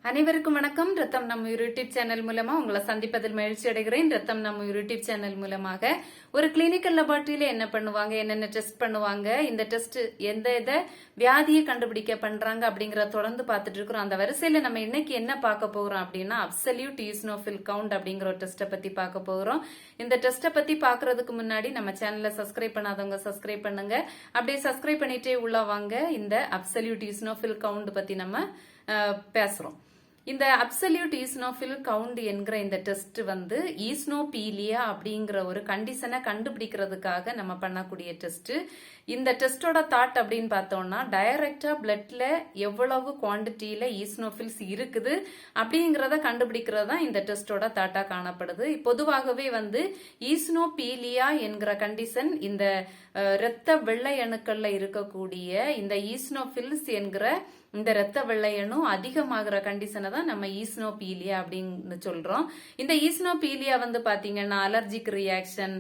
அனைவருக்கும் வணக்கம். ரத்தம் நம்ம யூடியூப் சேனல் மூலமா உங்களை சந்திப்பதில் மகிழ்ச்சி அடைகிறேன். ரத்தம் நம்ம யூடியூப் சேனல் மூலமாக ஒரு கிளினிக்கல் லெபார்டரியில என்ன பண்ணுவாங்க, என்னென்ன டெஸ்ட் பண்ணுவாங்க, இந்த டெஸ்ட் எந்த வியாதியை கண்டுபிடிக்க பண்றாங்க அப்படிங்கறத தொடர்ந்து பார்த்துட்டு இருக்கிறோம். அந்த வரிசையில நம்ம இன்னைக்கு என்ன பார்க்க போறோம் அப்படின்னா அப்சல்யூட் ஈஸ்னோஃபில் கவுண்ட் அப்படிங்கிற ஒரு டெஸ்ட்டை பத்தி பார்க்க போறோம். இந்த டெஸ்ட்டை பத்தி பாக்குறதுக்கு முன்னாடி நம்ம சேனலை சப்ஸ்கிரைப் பண்ணாதவங்க சப்ஸ்கிரைப் பண்ணுங்க. அப்படியே சப்ஸ்கிரைப் பண்ணிட்டே உள்ள வாங்க. இந்த அப்சல்யூட் ஈஸ்னோஃபில் கவுண்ட் பத்தி நம்ம பேசுறோம். இந்த அப்சல்யூட் ஈஸ்னோஃபில் கவுண்ட் என்கிற இந்த டெஸ்ட் வந்து ஈஸ்னோபீலியா அப்படிங்கிற ஒரு கண்டிஷனை கண்டுபிடிக்கிறதுக்காக நம்ம பண்ணக்கூடிய டெஸ்ட். இந்த டெஸ்டோட தாட் அப்படின்னு பார்த்தோம்னா டைரக்டா பிளட்ல எவ்வளவு குவான்டிட்டியில ஈஸ்னோஃபில்ஸ் இருக்குது அப்படிங்கறத கண்டுபிடிக்கிறது தான் இந்த டெஸ்டோட தாட்டா காணப்படுது. பொதுவாகவே வந்து ஈஸ்னோபீலியா என்கிற கண்டிஷன் இந்த இரத்த வெள்ளை அணுக்கள்ல இருக்கக்கூடிய இந்த ஈஸ்னோஃபில்ஸ் என்கிற இந்த இரத்த வெள்ளை அணு அதிகமாகிற கண்டிஷனை தான் நம்ம ஈஸ்னோபீலியா அப்படின்னு சொல்றோம். இந்த ஈஸ்னோபீலியா வந்து பாத்தீங்கன்னா அலர்ஜிக் ரியாக்ஷன்,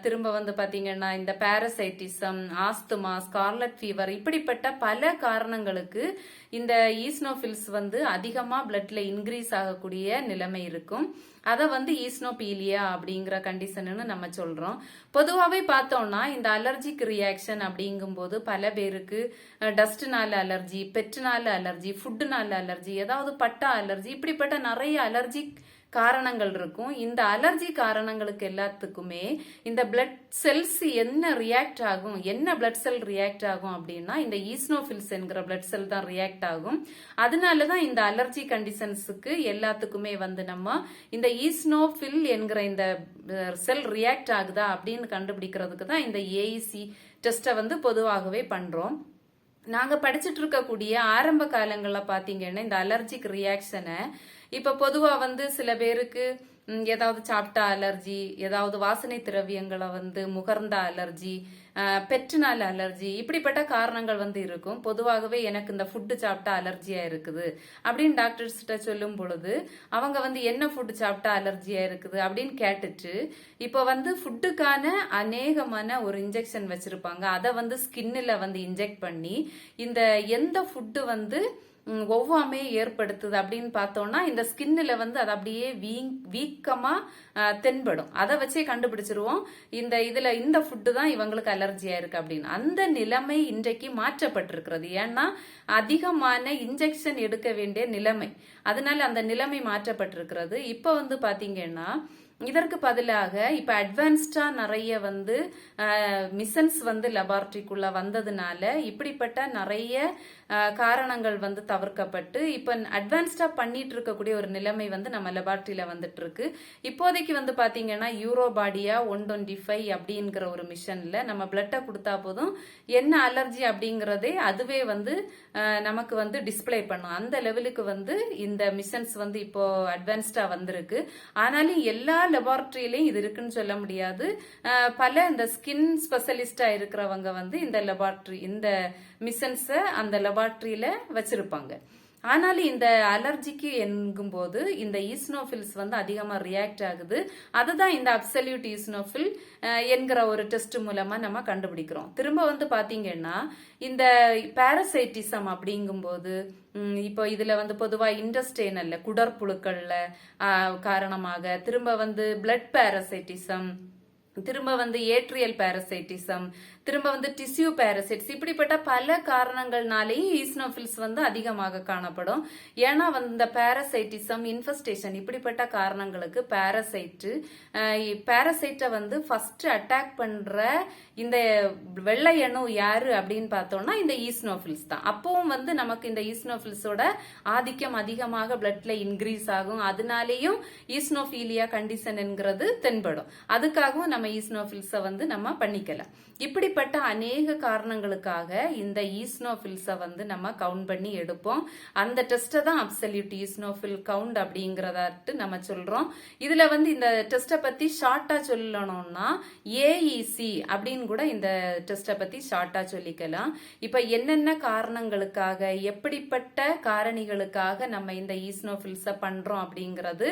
திரும்ப வந்து பாத்தீங்கன்னா இந்த பாரசைட்டிசம், ஆஸ்துமா, ஸ்கார்லட் ஃபீவர் இப்படிப்பட்ட பல காரணங்களுக்கு இந்த ஈஸ்னோஃபில்ஸ் வந்து அதிகமா பிளட்ல இன்க்ரீஸ் ஆகக்கூடிய நிலைமை இருக்கும். அத வந்து ஈஸ்னோபீலியா அப்படிங்கிற கண்டிஷன்னு நம்ம சொல்றோம். பொதுவாகவே பார்த்தோம்னா இந்த அலர்ஜிக் ரியாக்ஷன் அப்படிங்கும்போது பல பேருக்கு டஸ்ட்னால அலர்ஜி, பெட்னால அலர்ஜி, ஃபுட்டுனால அலர்ஜி, ஏதாவது பட்டா அலர்ஜி, இப்படிப்பட்ட நிறைய அலர்ஜிக் காரணங்கள் இருக்கும். இந்த அலர்ஜி காரணங்களுக்கு எல்லாத்துக்குமே இந்த பிளட் செல்ஸ் என்ன ரியாக்ட் ஆகும், என்ன பிளட் செல் ரியாக்ட் ஆகும் அப்படின்னா இந்த ஈஸ்னோஃபில்ஸ் என்கிற பிளட் செல் தான் ரியாக்ட் ஆகும். அதனாலதான் இந்த அலர்ஜி கண்டிஷன்ஸுக்கு எல்லாத்துக்குமே வந்து நம்ம இந்த ஈஸ்னோஃபில் என்கிற இந்த செல் ரியாக்ட் ஆகுதா அப்படின்னு கண்டுபிடிக்கிறதுக்கு தான் இந்த ஏஇசி டெஸ்ட்டை வந்து பொதுவாகவே பண்றோம். நாங்க படிச்சுட்டு இருக்கக்கூடிய ஆரம்ப காலங்கள்ல பாத்தீங்கன்னா இந்த அலர்ஜிக் ரியாக்ஷனை இப்ப பொதுவா வந்து சில பேருக்கு ஏதாவது சாப்பிட்டா அலர்ஜி, ஏதாவது வாசனை திரவியங்களை வந்து முகர்ந்த அலர்ஜி, பெட்னால அலர்ஜி, இப்படிப்பட்ட காரணங்கள் வந்து இருக்கும். பொதுவாகவே எனக்கு இந்த ஃபுட்டு சாப்பிட்டா அலர்ஜியா இருக்குது அப்படின்னு டாக்டர்ஸ் கிட்ட சொல்லும் பொழுது அவங்க வந்து என்ன ஃபுட்டு சாப்பிட்டா அலர்ஜியா இருக்குது அப்படின்னு கேட்டுட்டு இப்ப வந்து ஃபுட்டுக்கான அநேகமான ஒரு இன்ஜெக்ஷன் வச்சிருப்பாங்க. அதை வந்து ஸ்கின்ல வந்து இன்ஜெக்ட் பண்ணி இந்த எந்த ஃபுட்டு வந்து ஒவ்வாமை ஏற்படுத்துது அப்படின்னு பார்த்தோம்னா இந்த ஸ்கின்ல வந்து அது அப்படியே வீக்கமா தென்படும். அதை வச்சே கண்டுபிடிச்சிருவோம் இந்த ஃபுட்டு தான் இவங்களுக்கு அலர்ஜியா இருக்கு அப்படின்னு. அந்த நிலைமை இன்றைக்கு மாற்றப்பட்டிருக்கிறது. ஏன்னா அதிகமான இன்ஜெக்ஷன் எடுக்க வேண்டிய நிலைமை, அதனால அந்த நிலைமை மாற்றப்பட்டிருக்கிறது. இப்ப வந்து பாத்தீங்கன்னா இதற்கு பதிலாக இப்ப அட்வான்ஸ்டா நிறைய வந்து மிஷன்ஸ் வந்து லெபார்டரிக்குள்ள வந்ததுனால இப்படிப்பட்ட நிறைய காரணங்கள் வந்து தவிர்க்கப்பட்டு இப்ப அட்வான்ஸ்டா பண்ணிட்டு இருக்கக்கூடிய ஒரு நிலைமை வந்து நம்ம லெபார்டரியில வந்துட்டு இருக்கு. இப்போதைக்கு வந்து பாத்தீங்கன்னா யூரோபாடியா 125 அப்படிங்கிற ஒரு மிஷன்ல நம்ம பிளட்டை கொடுத்தா போதும் என்ன அலர்ஜி அப்படிங்கறதே அதுவே வந்து நமக்கு வந்து டிஸ்பிளே பண்ணும். அந்த லெவலுக்கு வந்து இந்த மிஷன்ஸ் வந்து இப்போ அட்வான்ஸ்டா வந்திருக்கு. ஆனாலும் எல்லா லெபார்டரியிலையும் இது இருக்குன்னு சொல்ல முடியாது. பல இந்த ஸ்கின் ஸ்பெஷலிஸ்டா இருக்கிறவங்க வந்து இந்த மிஷன்ஸ அந்த லெபார்டரியில வச்சிருப்பாங்க. ஆனாலும் இந்த அலர்ஜிக்கு என்கும்போது இந்த ஈஸ்னோஃபில்ஸ் வந்து அதிகமா ரியாக்ட் ஆகுது. அதுதான் இந்த அப்சல்யூட் ஈஸ்னோஃபில் என்கிற ஒரு டெஸ்ட் மூலமா நம்ம கண்டுபிடிக்கிறோம். திரும்ப வந்து பாத்தீங்கன்னா இந்த பாரசைட்டிசம் அப்படிங்கும்போது இப்போ இதுல வந்து பொதுவா இன்டெஸ்டைனல்ல குடற்புழுக்கள்ல காரணமாக, திரும்ப வந்து பிளட் பாரசைட்டிசம், திரும்ப வந்து ஏட்ரியல் பாரசைட்டிசம், திரும்ப வந்து டிஷ்யூ பாரசைட்ஸ், இப்படிப்பட்ட பல காரணங்கள்னாலேயும் ஈஸ்னோஃபில்ஸ் வந்து அதிகமாக காணப்படும். ஏன்னா வந்து இந்த பாரசைட்டிசம், இன்ஃபெஸ்டேஷன் இப்படிப்பட்ட காரணங்களுக்கு பாரசைட்டை வந்து ஃபர்ஸ்ட் அட்டாக் பண்ற இந்த வெள்ளை அணு யாரு அப்படின்னு பார்த்தோம்னா இந்த ஈஸ்னோஃபில்ஸ் தான். அப்பவும் வந்து நமக்கு இந்த ஈஸ்னோஃபில்ஸோட ஆதிக்கம் அதிகமாக பிளட்ல இன்க்ரீஸ் ஆகும். அதனாலேயும் ஈஸ்னோபீலியா கண்டிஷன் என்கிறது தென்படும். அதுக்காகவும் நம்ம ஈஸ்னோஃபில்ஸ வந்து நம்ம பண்ணிக்கலாம். இப்படிப்பட்ட அநேக காரணங்களுக்காக இந்த ஈஸ்னோஃபில்ஸ வந்து நம்ம கவுண்ட் பண்ணி எடுப்போம். அந்த டெஸ்ட்டை தான் அப்சல்யூட் ஈஸ்னோஃபில் கவுண்ட் அப்படிங்கறதாட்டு நம்ம சொல்றோம். இதுல வந்து இந்த டெஸ்ட்டை பத்தி ஷார்ட்டா சொல்லணும்னா ஏஇசி அப்படின்னு கூட இந்த டெஸ்ட்டை பத்தி ஷார்ட்டா சொல்லிக்கலாம். இப்ப என்னென்ன காரணங்களுக்காக, எப்படிப்பட்ட காரணிகளுக்காக நம்ம இந்த ஈஸ்னோஃபில்ஸ பண்றோம் அப்படிங்கிறது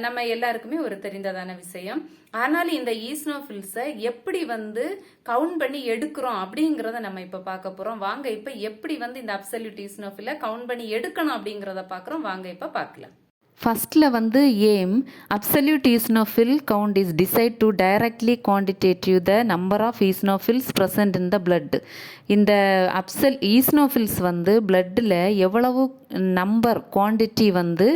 நம்ம எல்லாருக்குமே ஒரு தெரிந்ததான விஷயம். ஆனாலும் இந்த ஈஸ்னோஃபில்ஸ எப்படி வந்து கவுண்ட் பண்ணி பண்ணி எடுக்கிறோம் அப்படிங்கறத நம்ம இப்ப பார்க்க போறோம். வாங்க இப்ப எப்படி வந்து இந்த அப்சல்யூட் ஈஸ்னோஃபிலை கவுண்ட் பண்ணி எடுக்கணும் அப்படிங்கறத பார்க்கறோம். வாங்க இப்ப பார்க்கலாம். ஃபர்ஸ்ட்ல வந்து aim absolute eosinophil count is decide to directly quantitative the number of eosinophils present in the blood. இந்த ஈஸ்னோஃபில்ஸ் வந்து பிளட்டில் எவ்வளவு நம்பர் குவான்டிட்டி வந்து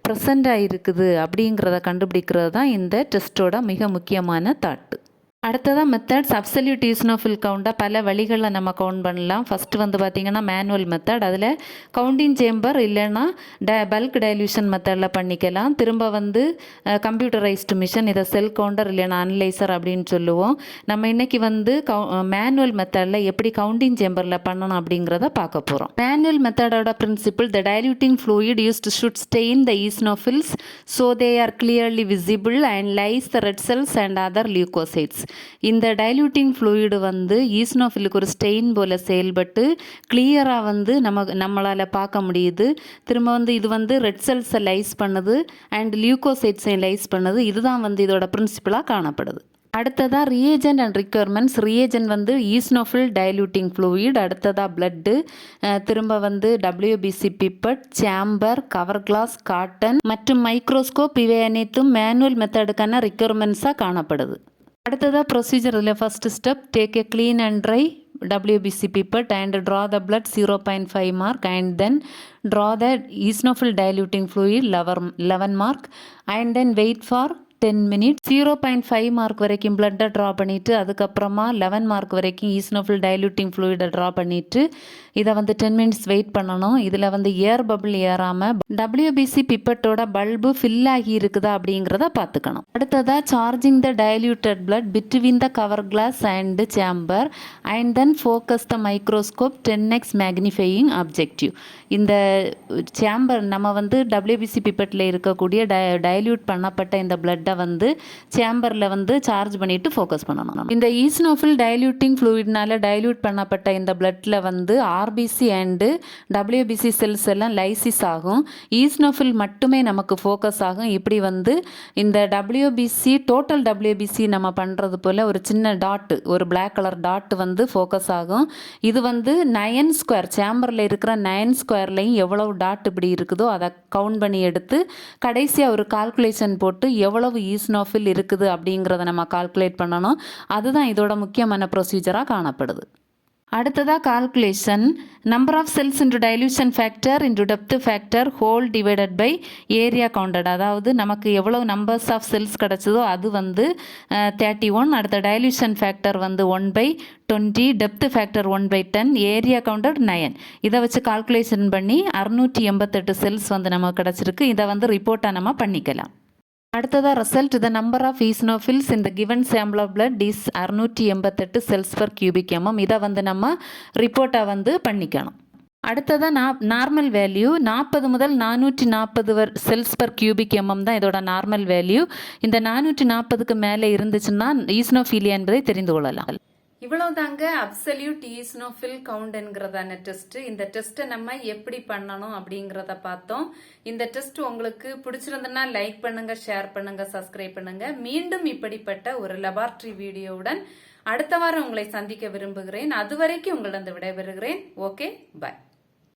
ப்ரெசண்டாக இருக்குது அப்படிங்கிறத கண்டுபிடிக்கிறது தான் இந்த டெஸ்ட்டோட மிக முக்கியமான தாட்டு. அடுத்ததாக மெத்தட்ஸ் அப்சல்யூட் ஈஸ்னோஃபில் கவுண்டை பல வழிகளில் நம்ம கவுண்ட் பண்ணலாம். ஃபஸ்ட்டு வந்து பார்த்திங்கன்னா மேனுவல் மெத்தட், அதில் கவுண்டிங் சேம்பர் இல்லைன்னா பல்க் டைல்யூஷன் மெத்தடில் பண்ணிக்கலாம். திரும்ப வந்து கம்ப்யூட்டரைஸ்டு மிஷின், இதை செல் கவுண்டர் இல்லைன்னா அனலைசர் அப்படின்னு சொல்லுவோம். நம்ம இன்றைக்கி வந்து மேனுவல் மெத்தடில் எப்படி கவுண்டிங் சேம்பரில் பண்ணணும் அப்படிங்கிறத பார்க்க போகிறோம். மேனுவல் மெத்தடோட principle, the diluting fluid used should stain the eosinophils so they are clearly visible and lyse the red cells and other leucocytes. இந்த டைல்யூட்டிங் ஃப்ளூயிடு வந்து ஈஸ்னோஃபிலுக்கு ஒரு ஸ்டெயின் போல் செயல்பட்டு கிளியராக வந்து நம்மளால் பார்க்க முடியுது. திரும்ப வந்து இது வந்து ரெட் செல்ஸை லைஸ் பண்ணுது அண்ட் லியூகோசைட்ஸையும் லைஸ் பண்ணுது. இதுதான் வந்து இதோட பிரின்சிபலாக காணப்படுது. அடுத்ததாக ரியேஜென்ட் அண்ட் ரிக்வயர்மெண்ட்ஸ். ரியேஜென்ட் வந்து ஈஸ்னோஃபில் டைல்யூட்டிங் ஃப்ளூயிட், அடுத்ததாக பிளட்டு, திரும்ப வந்து WBC pipette, chamber, cover glass, cotton மற்றும் மைக்ரோஸ்கோப், இவை அனைத்தும் மேனுவல் மெத்தடுக்கான ரிக்வயர்மெண்ட்ஸாக காணப்படுது. அடுத்ததாக ப்ரொசீஜர். இதில் first step, take a clean and dry WBC pipette and draw the blood 0.5 mark and then draw the eosinophil diluting fluid 11 mark and then wait for 10 minutes. 0.5 mark வரைக்கும் பிளட்டை draw பண்ணிவிட்டு அதுக்கப்புறமா 11 mark வரைக்கும் eosinophil டைல்யூட்டிங் ஃப்ளூயிடை draw பண்ணிவிட்டு இதை வந்து 10 minutes wait பண்ணணும். இதில் வந்து ஏர் பபிள் ஏறாமல் WBC பிப்பட்டோட பல்பு ஃபில் ஆகி இருக்குதா அப்படிங்கிறத பார்த்துக்கணும். அடுத்ததாக charging the diluted blood between the cover glass and chamber and then focus the microscope 10x magnifying objective. இந்த சேம்பர் நம்ம வந்து WBC பிப்பட்டில் இருக்கக்கூடிய டைல்யூட் பண்ணப்பட்ட இந்த பிளட்டை வந்து சேம்பரில் வந்து சார்ஜ் பண்ணிட்டு ஃபோக்கஸ் பண்ணணும். இந்த ஈஸ்னோஃபில் டைல்யூட்டிங் ஃப்ளூயிட்னால டைல்யூட் பண்ணப்பட்ட இந்த பிளட்டில் வந்து RBC அண்டு WBC செல்ஸ் எல்லாம் லைசிஸ் ஆகும். ஈஸ்னோஃபில் மட்டுமே நமக்கு ஃபோக்கஸ் ஆகும். இப்படி வந்து இந்த WBC டோட்டல் WBC நம்ம பண்ணுறது போல் ஒரு சின்ன டாட்டு, ஒரு பிளாக் கலர் டாட் வந்து ஃபோக்கஸ் ஆகும். இது வந்து 9 ஸ்கொயர், சேம்பரில் இருக்கிற 9 ஸ்கொயர்லையும் எவ்வளவு டாட் இப்படி இருக்குதோ அதை கவுண்ட் பண்ணி எடுத்து கடைசியாக ஒரு கால்குலேஷன் போட்டு எவ்வளவு ஈஸ்னோஃபில் இருக்குது அப்படிங்கிறத நம்ம கால்குலேட் பண்ணணும். அதுதான் இதோட முக்கியமான ப்ரொசீஜராக காணப்படுது. அடுத்ததாக calculation, number of cells into dilution factor into depth factor whole divided by area counted. அதாவது நமக்கு எவ்வளோ நம்பர்ஸ் ஆஃப் செல்ஸ் கிடச்சதோ அது வந்து 31, அடுத்த டைல்யூஷன் ஃபேக்டர் வந்து 1/20, டெப்த் ஃபேக்டர் 1/10, ஏரியா கவுண்டட் 9. இதை வச்சு கால்குலேஷன் பண்ணி 688 செல்ஸ் வந்து நமக்கு கிடச்சிருக்கு. இதை வந்து ரிப்போர்ட்டாக நம்ம பண்ணிக்கலாம். அடுத்ததாக result, the number of eosinophils இந்த given sample of blood is 688 cells per cubic mm. இதை வந்து நம்ம ரிப்போர்ட்டாக வந்து பண்ணிக்கணும். அடுத்ததாக நார்மல் வேல்யூ 40 முதல் 440 செல்ஸ் பர் கியூபிக் எம்எம் தான் இதோட நார்மல் வேல்யூ. இந்த 440க்கு மேலே இருந்துச்சுன்னா ஈஸ்னோஃபீலியா என்பதை தெரிந்து கொள்ளலாம். இவ்வளவுதாங்க அப்சல்யூட் ஈஸ்னோஃபில் கவுண்ட் என்கிறதான டெஸ்ட். இந்த டெஸ்ட்டை நம்ம எப்படி பண்ணணும் அப்படிங்கிறத பார்த்தோம். இந்த டெஸ்ட் உங்களுக்கு பிடிச்சிருந்ததுன்னா லைக் பண்ணுங்க, ஷேர் பண்ணுங்க, சப்ஸ்கிரைப் பண்ணுங்க. மீண்டும் இப்படிப்பட்ட ஒரு லெபார்டரி வீடியோவுடன் அடுத்த வாரம் உங்களை சந்திக்க விரும்புகிறேன். அதுவரைக்கும் உங்களிடம் விடைபெறுகிறேன். ஓகே, பாய்.